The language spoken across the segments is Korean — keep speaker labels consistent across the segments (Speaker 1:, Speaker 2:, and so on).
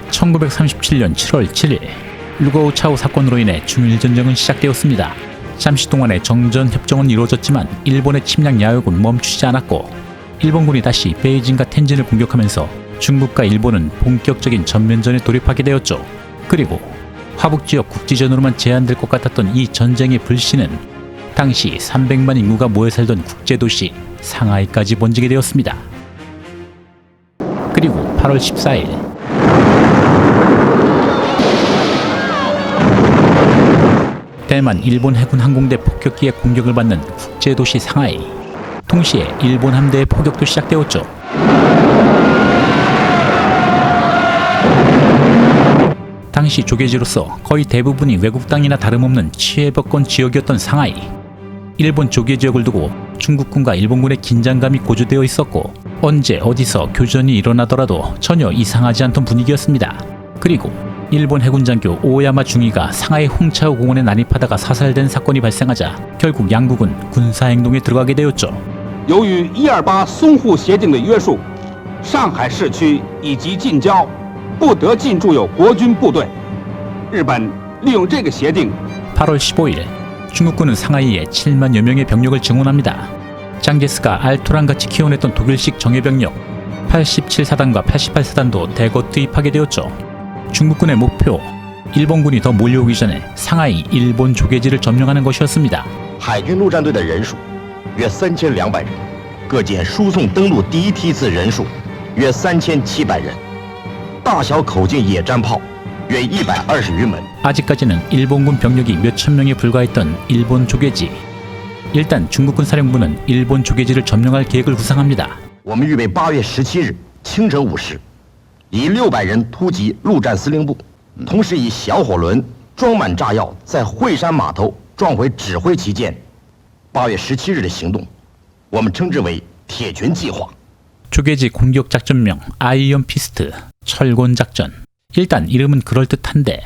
Speaker 1: 1937년 7월 7일 루거우차오 사건으로 인해 중일전쟁은 시작되었습니다. 잠시 동안의 정전협정은 이루어졌지만 일본의 침략 야욕은 멈추지 않았고 일본군이 다시 베이징과 텐진을 공격하면서 중국과 일본은 본격적인 전면전에 돌입하게 되었죠. 그리고 화북지역 국지전으로만 제한될 것 같았던 이 전쟁의 불씨는 당시 300만 인구가 모여 살던 국제도시 상하이까지 번지게 되었습니다. 그리고 8월 14일 대만 일본 해군 항공대 폭격기의 공격을 받는 국제도시 상하이. 동시에 일본 함대의 포격도 시작되었죠. 당시 조계지로서 거의 대부분이 외국 땅이나 다름없는 치해법권 지역이었던 상하이. 일본 조계 지역을 두고 중국군과 일본군의 긴장감이 고조되어 있었고 언제 어디서 교전이 일어나더라도 전혀 이상하지 않던 분위기였습니다. 그리고 일본 해군 장교 오야마 중위가 상하이 홍차오 공원에 난입하다가 사살된 사건이 발생하자 결국 양국은 군사행동에 들어가게 되었죠.
Speaker 2: 由于128淞沪协定的约束，上海市区以及近郊不得进驻有国军部队。日本利用这个协定。
Speaker 1: 8월 15일 중국군은 상하이에 7만여 명의 병력을 증원합니다. 장제스가 알토란같이 키워냈던 독일식 정예병력 87사단과 88사단도 대거 투입하게 되었죠. 중국군의 목표, 일본군이 더 몰려오기 전에 상하이 일본 조계지를 점령하는 것이었습니다.
Speaker 3: 海军陆战队的人数约3200人，各舰输送登陆第一梯次人数约3700人，大小口径野战炮约120余门。
Speaker 1: 아직까지는 일본군 병력이 몇천 명에 불과했던 일본 조계지. 일단 중국군 사령부는 일본 조계지를 점령할 계획을 구상합니다.
Speaker 3: 我们预备8月17日清晨5时，以600人突击陆战司令部，同时以小火轮装满炸药，在惠山码头撞毁指挥旗舰。8月17日的行动，我们称之为“铁拳计划”。
Speaker 1: 조계지 공격 작전명 아이언 피스트 철곤 작전. 일단 이름은 그럴듯한데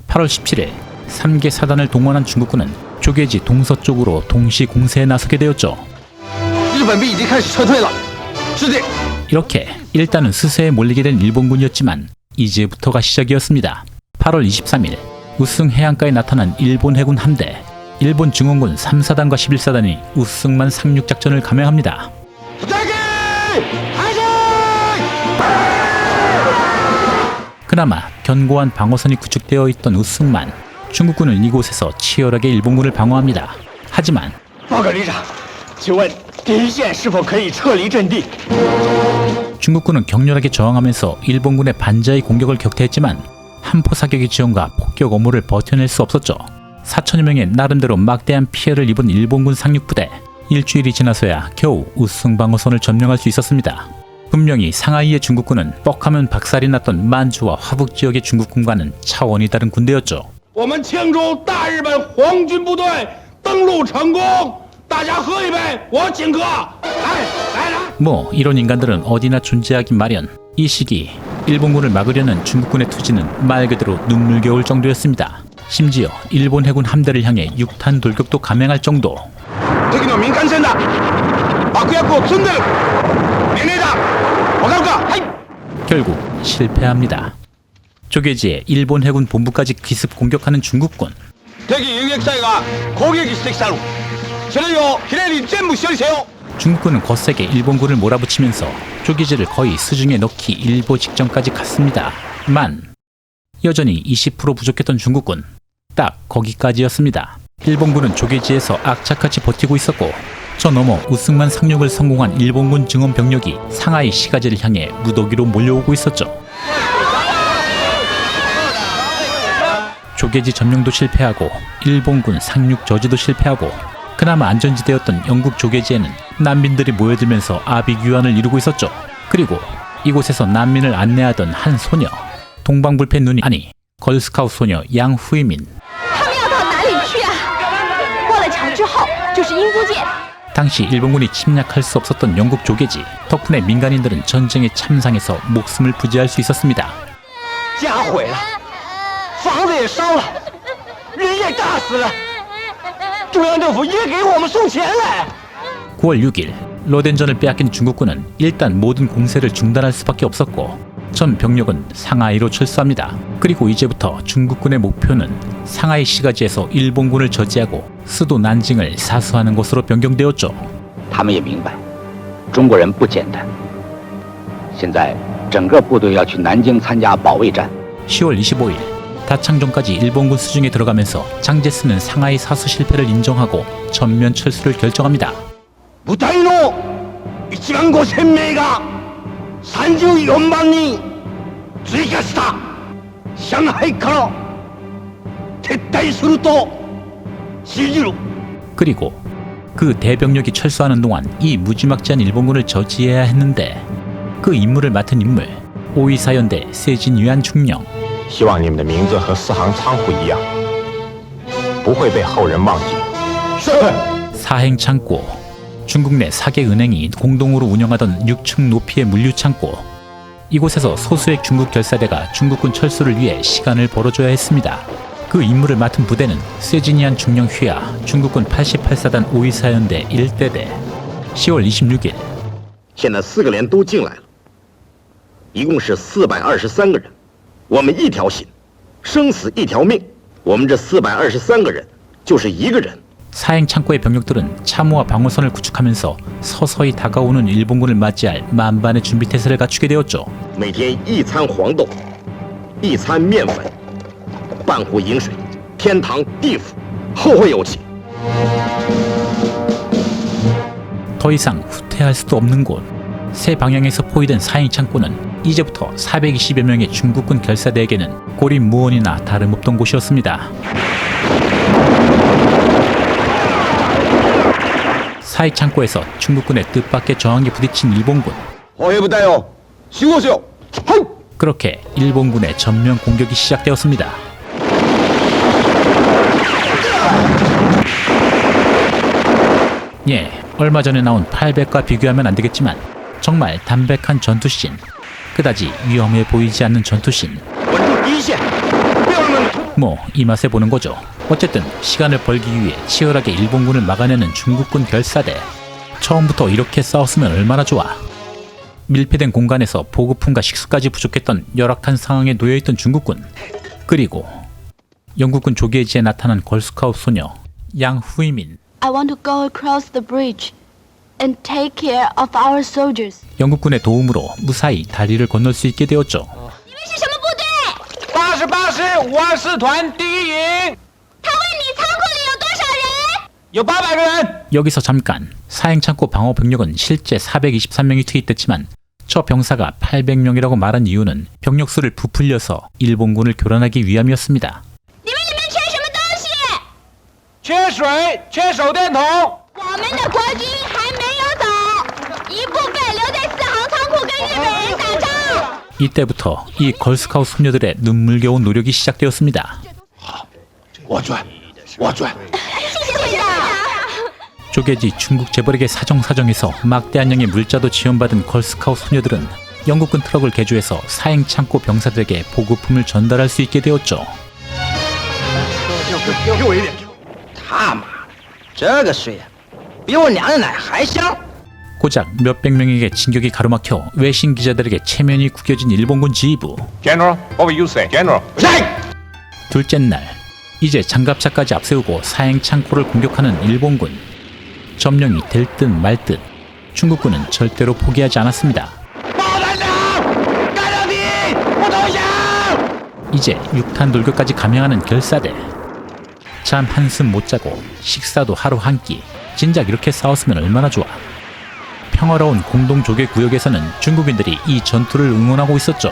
Speaker 1: 8월 17일 3개 사단을 동원한 중국군은 조계지 동서쪽으로 동시 공세에 나서게 되었죠. 이렇게 일단은 스스에 몰리게 된 일본군이었지만 이제부터가 시작이었습니다. 8월 23일 우승 해안가에 나타난 일본 해군 함대. 일본 증원군 3사단과 11사단이 우승만 상륙작전을 감행합니다. 그나마 견고한 방어선이 구축되어 있던 우승만. 중국군은 이곳에서 치열하게 일본군을 방어합니다. 하지만 중국군은 격렬하게 저항하면서 일본군의 반자의 공격을 격퇴했지만 함포 사격의 지원과 폭격 업무를 버텨낼 수 없었죠. 4천여 명의 나름대로 막대한 피해를 입은 일본군 상륙부대. 일주일이 지나서야 겨우 우승 방어선을 점령할 수 있었습니다. 분명히 상하이의 중국군은 뻑하면 박살이 났던 만주와 화북 지역의 중국군과는 차원이 다른 군대였죠.
Speaker 2: 我们庆祝大日本皇军部队登陆成功，大家喝一杯，我请客。来。
Speaker 1: 뭐 이런 인간들은 어디나 존재하기 마련. 이 시기 일본군을 막으려는 중국군의 투지는 말 그대로 눈물겨울 정도였습니다. 심지어 일본 해군 함대를 향해 6탄 돌격도 감행할 정도. 결국 실패합니다. 조계지에 일본 해군 본부까지 기습 공격하는 중국군. 중국군은 거세게 일본군을 몰아붙이면서 조계지를 거의 수중에 넣기 일보 직전까지 갔습니다. 만 여전히 20% 부족했던 중국군. 딱 거기까지였습니다. 일본군은 조계지에서 악착같이 버티고 있었고 저 너머 우승만 상륙을 성공한 일본군 증원 병력이 상하이 시가지를 향해 무더기로 몰려오고 있었죠. 조계지 점령도 실패하고 일본군 상륙 저지도 실패하고 그나마 안전지대였던 영국 조계지에는 난민들이 모여들면서 아비규환을 이루고 있었죠. 그리고 이곳에서 난민을 안내하던 한 소녀. 동방불패 눈이 아니 걸스카우트 소녀 양후이민. 당시 일본군이 침략할 수 없었던 영국 조계지. 덕분에 민간인들은 전쟁의 참상에서 목숨을 부지할 수 있었습니다. 9월 6일 러덴전을 빼앗긴 중국군은 일단 모든 공세를 중단할 수밖에 없었고 전 병력은 상하이로 철수합니다. 그리고 이제부터 중국군의 목표는 상하이 시가지에서 일본군을 저지하고 수도 난징을 사수하는 것으로 변경되었죠.
Speaker 4: 他们也明白，中国人不简单。现在整个部队要去南京参加保卫战。
Speaker 1: 10월 25일 다창전까지 일본군 수중에 들어가면서 장제스는 상하이 사수 실패를 인정하고 전면 철수를 결정합니다.
Speaker 3: 部隊の1万5000名が34万人追加した上海から撤退すると指示る。
Speaker 1: 그리고 그 대병력이 철수하는 동안 이 무지막지한 일본군을 저지해야 했는데 그 임무를 맡은 인물 오이사연대 세진위안 중령.
Speaker 5: 希望你们的名字和四行仓库一样，不会被后人忘记。是。
Speaker 1: 사행창고, 중국 내 4개 은행이 공동으로 운영하던 6층 높이의 물류창고. 이곳에서 소수의 중국 결사대가 중국군 철수를 위해 시간을 벌어줘야 했습니다. 그 임무를 맡은 부대는 세진이안 중령 휘하 중국군 88사단 오이사연대 1대대. 10월 26일
Speaker 3: 现在4个连都进来了，一共是423个人。我们一条心，生死一条命。我们这423个人就是一个人。
Speaker 1: 사행창고의 병력들은 참호와 방어선을 구축하면서 서서히 다가오는 일본군을 맞이할 만반의 준비태세를 갖추게 되었죠.
Speaker 3: 每天一餐黄豆，一餐面粉，半壶饮水，天堂地府，后会有期。
Speaker 1: 더 이상 후퇴할 수도 없는 곳. 세 방향에서 포위된 사행창고는 이제부터 420여 명의 중국군 결사대에게는 고립무원이나 다름없던 곳이었습니다. 사행창고에서 중국군의 뜻밖의 저항에 부딪힌 일본군. 그렇게 일본군의 전면 공격이 시작되었습니다. 예, 얼마 전에 나온 800과 비교하면 안 되겠지만 정말 담백한 전투씬, 그다지 위험해 보이지 않는 전투씬. 뭐 이 맛에 보는 거죠. 어쨌든 시간을 벌기 위해 치열하게 일본군을 막아내는 중국군 결사대. 처음부터 이렇게 싸웠으면 얼마나 좋아. 밀폐된 공간에서 보급품과 식수까지 부족했던 열악한 상황에 놓여있던 중국군. 그리고 영국군 조계지에 나타난 걸스카웃 소녀 양후이민.
Speaker 6: I want to go across the bridge and take care of our soldiers.
Speaker 1: 영국군의 도움으로 무사히 다리를 건널 수 있게 되었죠.
Speaker 6: 你们是什么部队？
Speaker 7: 88师武安师团第一营，
Speaker 6: 他问你仓库里有多少人？
Speaker 7: 有800个人。
Speaker 1: 여기서 잠깐. 사행창고 방어 병력은 실제 423명이 투입됐지만 저 병사가 800명이라고 말한 이유는 병력 수를 부풀려서 일본군을 교란하기 위함이었습니다.
Speaker 6: 你们里面缺什么东西？
Speaker 7: 缺水，缺手电筒。
Speaker 6: 我们的国军还没有走，一部分留在4行仓库跟日本人打仗。
Speaker 1: 이때부터 이 걸스카웃 소녀들의 눈물겨운 노력이 시작되었습니다.
Speaker 3: 我转，我转。
Speaker 6: 谢谢会长。
Speaker 1: 조계지 중국 재벌에게 사정사정해서 막대한 양의 물자도 지원받은 걸스카웃 소녀들은 영국군 트럭을 개조해서 사행창고 병사들에게 보급품을 전달할 수 있게 되었죠.
Speaker 3: 给我一点。
Speaker 8: 他妈的，这个水啊，比我娘的奶还香！
Speaker 1: 고작 몇백 명에게 진격이 가로막혀 외신 기자들에게 체면이 구겨진 일본군 지휘부.
Speaker 5: General, what will you say? General.
Speaker 1: 둘째 날, 이제 장갑차까지 앞세우고 사행창고를 공격하는 일본군. 점령이 될 듯 말 듯 중국군은 절대로 포기하지 않았습니다. 이제 6탄 돌격까지 감행하는 결사대. 잠 한숨 못 자고 식사도 하루 한 끼. 진작 이렇게 싸웠으면 얼마나 좋아. 평화로운 공동조계 구역에서는 중국인들이 이 전투를 응원하고 있었죠.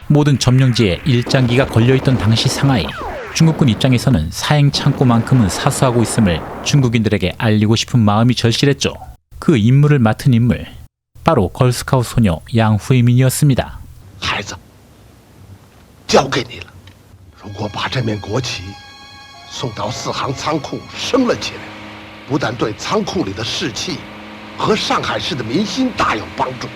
Speaker 1: 모든 점령지에 일장기가 걸려있던 당시 상하이. 중국군 입장에서는 사행창고만큼은 사수하고 있음을 중국인들에게 알리고 싶은 마음이 절실했죠. 그 임무를 맡은 인물, 바로 걸스카웃 소녀 양후이민이었습니다.
Speaker 9: 孩子，交给你了。如果把这面国旗送到4行仓库升了起来，不但对仓库里的士气和上海市的民心大有帮助。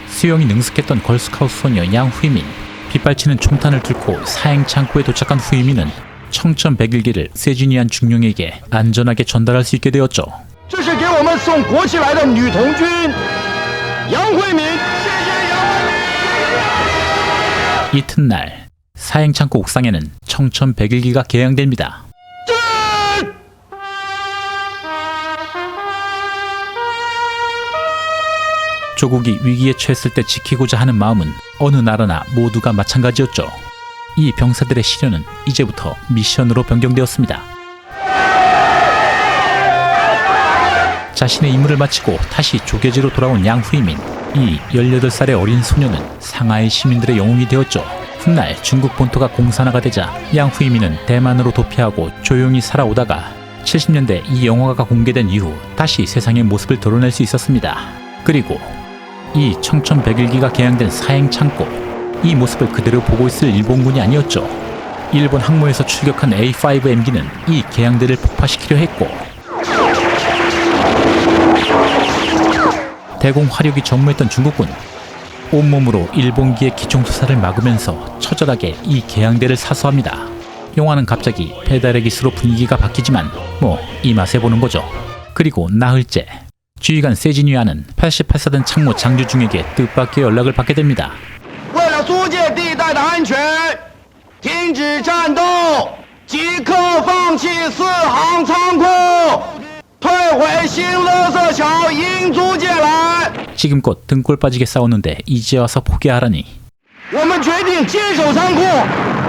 Speaker 1: 수영이 능숙했던 걸스카웃 소녀 양후이민. 빗발치는 총탄을 뚫고 사행창고에 도착한 후이민은 청천백일기를 세준위안 중령에게 안전하게 전달할 수 있게 되었죠.
Speaker 3: 这是给我们送国旗来的女童军杨惠敏。
Speaker 1: 이튿날 사행창고 옥상에는 청천백일기가 개양됩니다. 조국이 위기에 처했을 때 지키고자 하는 마음은 어느 나라나 모두가 마찬가지였죠. 이 병사들의 시련은 이제부터 미션으로 변경되었습니다. 자신의 임무를 마치고 다시 조계지로 돌아온 양후이민. 이 18살의 어린 소녀는 상하이 시민들의 영웅이 되었죠. 훗날 중국 본토가 공산화가 되자 양후이민은 대만으로 도피하고 조용히 살아오다가 70년대 이 영화가 공개된 이후 다시 세상의 모습을 드러낼 수 있었습니다. 그리고 이 청천백일기가 개양된 사행창고, 이 모습을 그대로 보고 있을 일본군이 아니었죠. 일본 항모에서 출격한 A5M기는 이 개양대를 폭파시키려 했고, 대공 화력이 전무했던 중국군, 온몸으로 일본기의 기총투사를 막으면서 처절하게 이 개양대를 사수합니다. 영화는 갑자기 배달의 기수로 분위기가 바뀌지만 뭐 이 맛에 보는 거죠. 그리고 나흘째 지휘관 세진위안은 88사단 참모 장주중에게 뜻밖의 연락을 받게 됩니다.
Speaker 3: 为了租界地带的安全，停止战斗，即刻放弃四行仓库，退回新乐色桥英租界来。
Speaker 1: 지금껏 등골 빠지게 싸웠는데 이제 와서 포기하라니.
Speaker 3: 我们决定坚守仓库，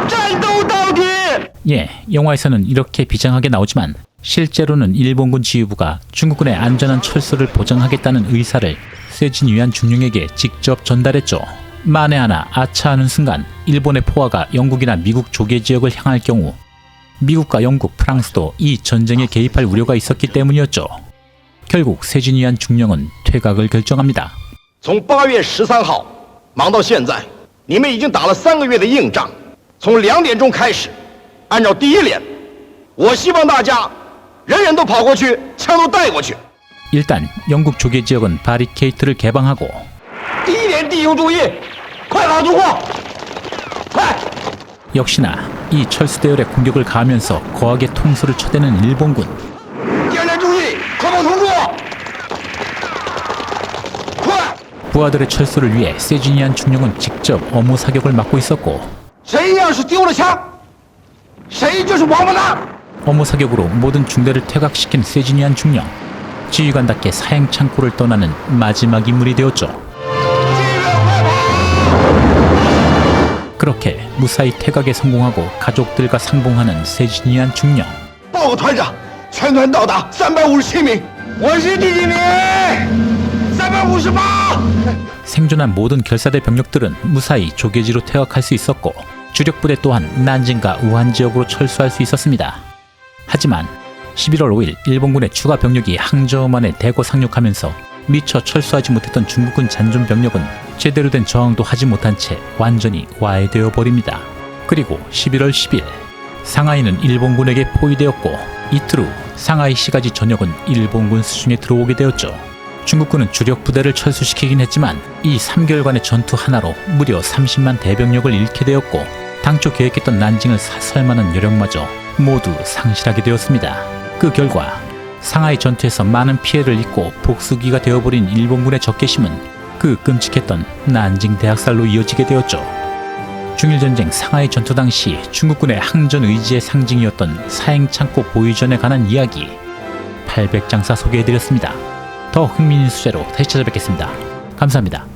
Speaker 3: 战斗到底。
Speaker 1: 예, 영화에서는 이렇게 비장하게 나오지만 실제로는 일본군 지휘부가 중국군의 안전한 철수를 보장하겠다는 의사를 세진위안 중령에게 직접 전달했죠. 만에 하나 아차하는 순간 일본의 포화가 영국이나 미국 조계 지역을 향할 경우 미국과 영국, 프랑스도 이 전쟁에 개입할 우려가 있었기 때문이었죠. 결국 세진위안 중령은 퇴각을 결정합니다.
Speaker 3: 从8月13号忙到现在，你们已经打了3个月的硬仗。从2点钟开始，按照第一连，我希望大家人人都跑过去，枪都带过去。
Speaker 1: 일단 영국 조계 지역은 바리케이트를 개방하고
Speaker 3: 第一连弟兄注意，快打突破，快！
Speaker 1: 역시나 이 철수대열의 공격을 가하면서 거하게 통수를 쳐대는 일본군.
Speaker 3: 第二连注意，快跑同志，快！
Speaker 1: 부하들의 철수를 위해 세준위안 중령은 직접 어무 사격을 맡고 있었고
Speaker 3: 谁要是丢了枪，谁就是王八蛋。
Speaker 1: 어무 사격으로 모든 중대를 퇴각시킨 세준위안 중령. 지휘관답게 사행창고를 떠나는 마지막 인물이 되었죠. 그렇게 무사히 퇴각에 성공하고 가족들과 상봉하는 세준위안 중령.
Speaker 3: 报告团长，全团到达357名，我是第几名？358。
Speaker 1: 생존한 모든 결사대 병력들은 무사히 조계지로 퇴각할 수 있었고 주력 부대 또한 난징과 우한 지역으로 철수할 수 있었습니다. 하지만 11월 5일 일본군의 추가 병력이 항저우만에 대거 상륙하면서 미처 철수하지 못했던 중국군 잔존 병력은 제대로 된 저항도 하지 못한 채 완전히 와해되어 버립니다. 그리고 11월 10일 상하이는 일본군에게 포위되었고 이틀 후 상하이시가지 전역은 일본군 수중에 들어오게 되었죠. 중국군은 주력 부대를 철수시키긴 했지만 이 3개월간의 전투 하나로 무려 30만 대병력을 잃게 되었고 당초 계획했던 난징을 사수할 만한 여력마저 모두 상실하게 되었습니다. 그 결과 상하이 전투에서 많은 피해를 입고 복수기가 되어버린 일본군의 적개심은 그 끔찍했던 난징 대학살로 이어지게 되었죠. 중일전쟁 상하이 전투 당시 중국군의 항전 의지의 상징이었던 사행창고 보유전에 관한 이야기 800장사 소개해드렸습니다. 더 흥미있는 수제로 다시 찾아뵙겠습니다. 감사합니다.